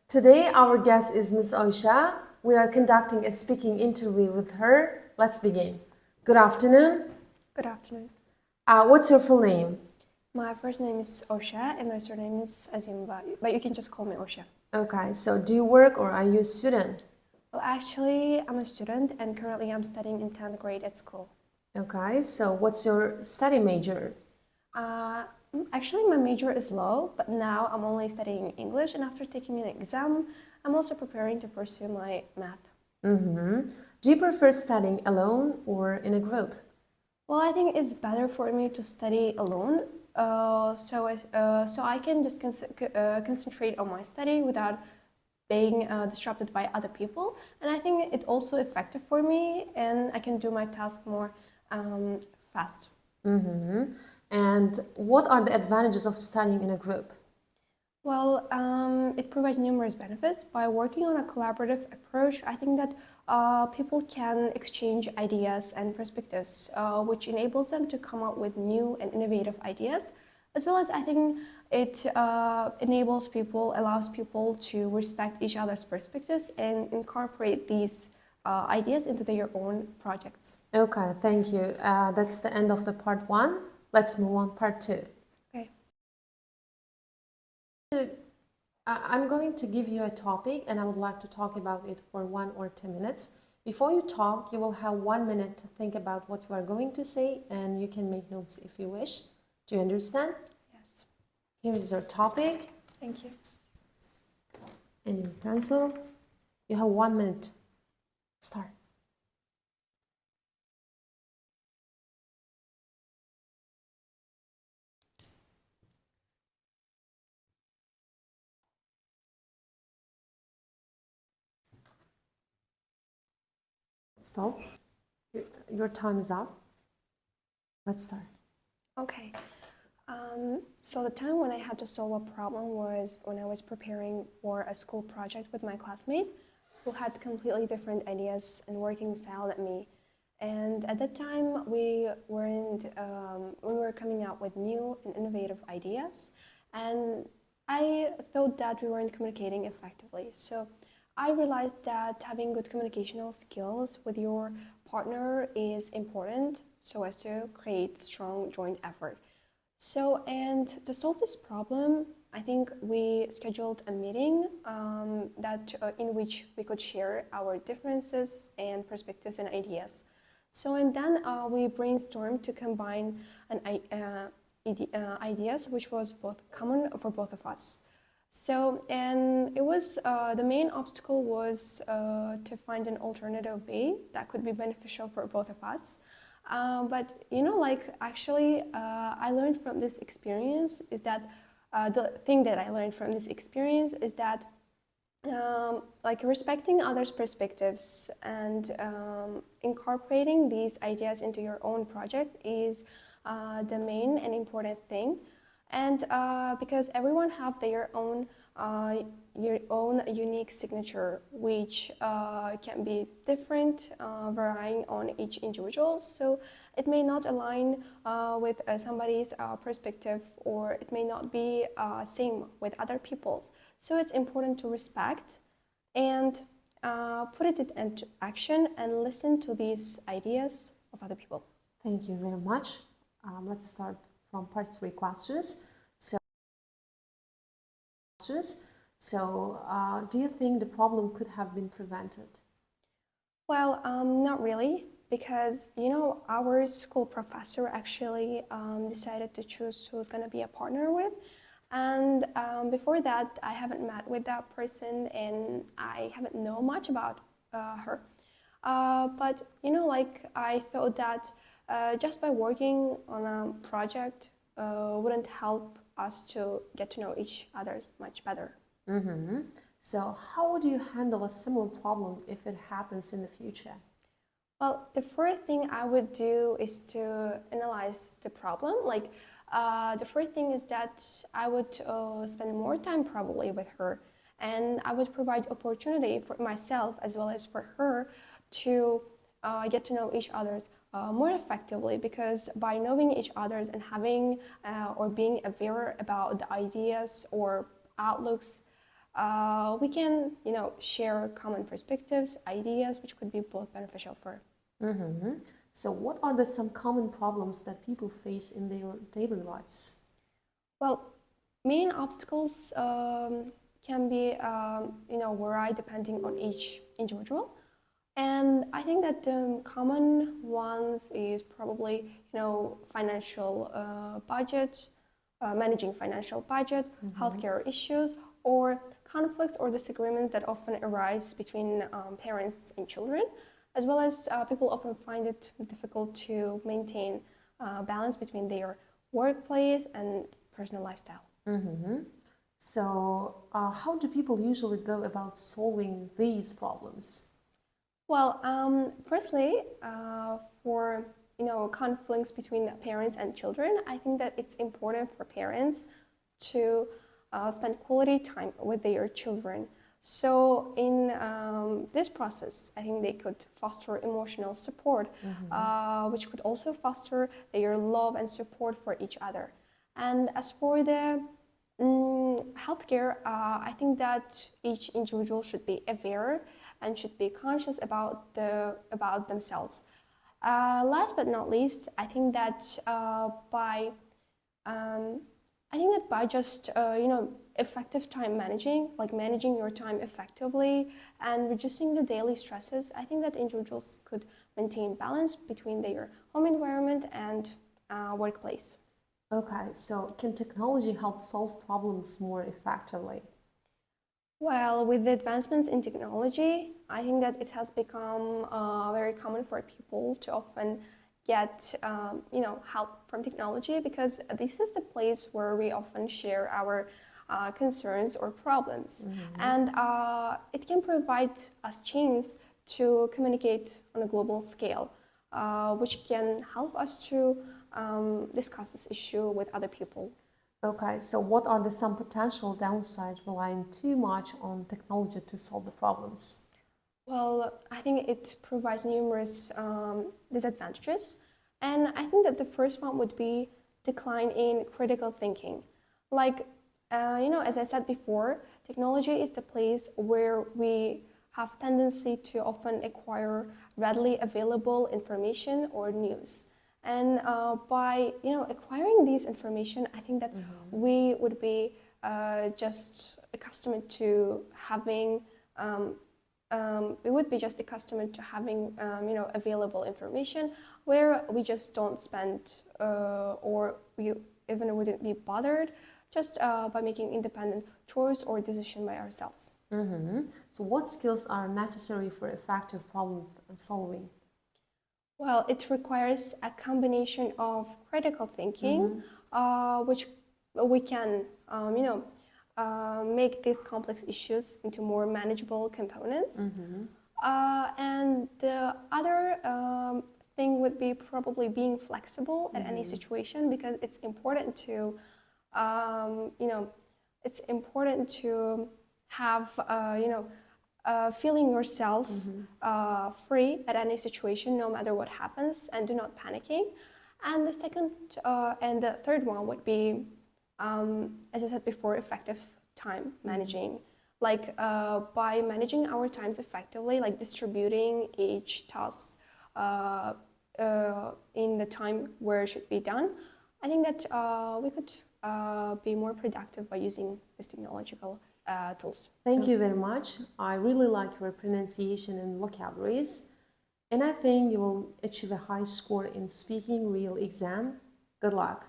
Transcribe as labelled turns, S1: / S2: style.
S1: Today, our guest is Miss Oysha. We are conducting a speaking interview with her. Let's begin. Good afternoon.
S2: Good afternoon.
S1: What's your full name?
S2: My first name is Oysha and my surname is Azimba, but you can just call me Oysha.
S1: Okay, so do you work or are you a student?
S2: Well, actually, I'm a student and currently I'm studying in 10th grade at school.
S1: Okay, so what's your study major?
S2: Actually, my major is law, but now I'm only studying English, and after taking an exam, I'm also preparing to pursue my math.
S1: Do you prefer studying alone or in a group?
S2: Well, I think it's better for me to study alone, so I can just concentrate on my study without being disrupted by other people. And I think it's also effective for me, and I can do my task more fast.
S1: And what are the advantages of studying in a group?
S2: Well, it provides numerous benefits. By working on a collaborative approach, I think that people can exchange ideas and perspectives, which enables them to come up with new and innovative ideas. As well as I think it allows people to respect each other's perspectives and incorporate these ideas into their own projects.
S1: Okay, thank you. That's the end of the part one. Let's move on part two.
S2: Okay.
S1: I'm going to give you a topic and I would like to talk about it for 1 or 2 minutes. Before you talk, you will have 1 minute to think about what you are going to say and you can make notes if you wish. Do you understand?
S2: Yes.
S1: Here is your topic.
S2: Thank you.
S1: And your pencil. You have 1 minute. Start. Stop. Your time is up. Let's start.
S2: Okay. So the time when I had to solve a problem was when I was preparing for a school project with my classmate who had completely different ideas and working style than me. And at that time, we were coming out with new and innovative ideas, and I thought that we weren't communicating effectively. So I realized that having good communicational skills with your partner is important so as to create strong joint effort. So, and to solve this problem, I think we scheduled a meeting in which we could share our differences and perspectives and ideas. So, and then we brainstormed to combine ideas which was both common for both of us. So, and it was the main obstacle was to find an alternative way that could be beneficial for both of us. But I learned from this experience is that the thing that I learned from this experience is that respecting others' perspectives and incorporating these ideas into your own project is the main and important thing. And because everyone have their own your own unique signature, which can be different, varying on each individual. So it may not align with somebody's perspective, or it may not be same with other people's. So it's important to respect and put it into action and listen to these ideas of other people.
S1: Thank you very much. Let's start from part 3 questions. So, do you think the problem could have been prevented?
S2: Well, not really, because our school professor actually decided to choose who's going to be a partner with, and before that, I haven't met with that person and I haven't know much about her. But I thought that just by working on a project wouldn't help us to get to know each other much better.
S1: So how would you handle a similar problem if it happens in the future?
S2: Well, the first thing I would do is to analyze the problem. The first thing is that I would spend more time probably with her, and I would provide opportunity for myself as well as for her to get to know each other's more effectively, because by knowing each other's and having or being aware about the ideas or outlooks we can, share common perspectives, ideas, which could be both beneficial for.
S1: So what are some common problems that people face in their daily lives?
S2: Well, main obstacles can be, vary depending on each individual. And I think that the common ones is probably, financial budget, managing financial budget, healthcare issues, or conflicts or disagreements that often arise between parents and children, as well as people often find it difficult to maintain balance between their workplace and personal lifestyle.
S1: So how do people usually go about solving these problems?
S2: Well, firstly, for conflicts between parents and children, I think that it's important for parents to spend quality time with their children. So in this process, I think they could foster emotional support, which could also foster their love and support for each other. And as for the healthcare, I think that each individual should be aware and should be conscious about themselves. Last but not least, I think that by just effective time managing, like managing your time effectively and reducing the daily stresses, I think that individuals could maintain balance between their home environment and workplace.
S1: Okay, so can technology help solve problems more effectively?
S2: Well, with the advancements in technology, I think that it has become very common for people to often get help from technology, because this is the place where we often share our concerns or problems, and it can provide us chance to communicate on a global scale, which can help us to discuss this issue with other people.
S1: Okay, so what are some potential downsides relying too much on technology to solve the problems?
S2: Well, I think it provides numerous disadvantages. And I think that the first one would be decline in critical thinking. Like, as I said before, technology is the place where we have tendency to often acquire readily available information or news. And by acquiring these information, I think that we would be just accustomed to having we would be just accustomed to having available information, where we just don't spend or we even wouldn't be bothered just by making independent choice or decision by ourselves.
S1: So what skills are necessary for effective problem solving?
S2: Well, it requires a combination of critical thinking, which we can, make these complex issues into more manageable components. And the other thing would be probably being flexible at any situation, because it's important to, have, feeling yourself free at any situation, no matter what happens, and do not panicking. And the second and the third one would be, as I said before, effective time managing. Like by managing our times effectively, like distributing each task in the time where it should be done, I think that we could be more productive by using these technological tools.
S1: Thank you very much. I really like your pronunciation and vocabularies, and I think you will achieve a high score in speaking real exam. Good luck.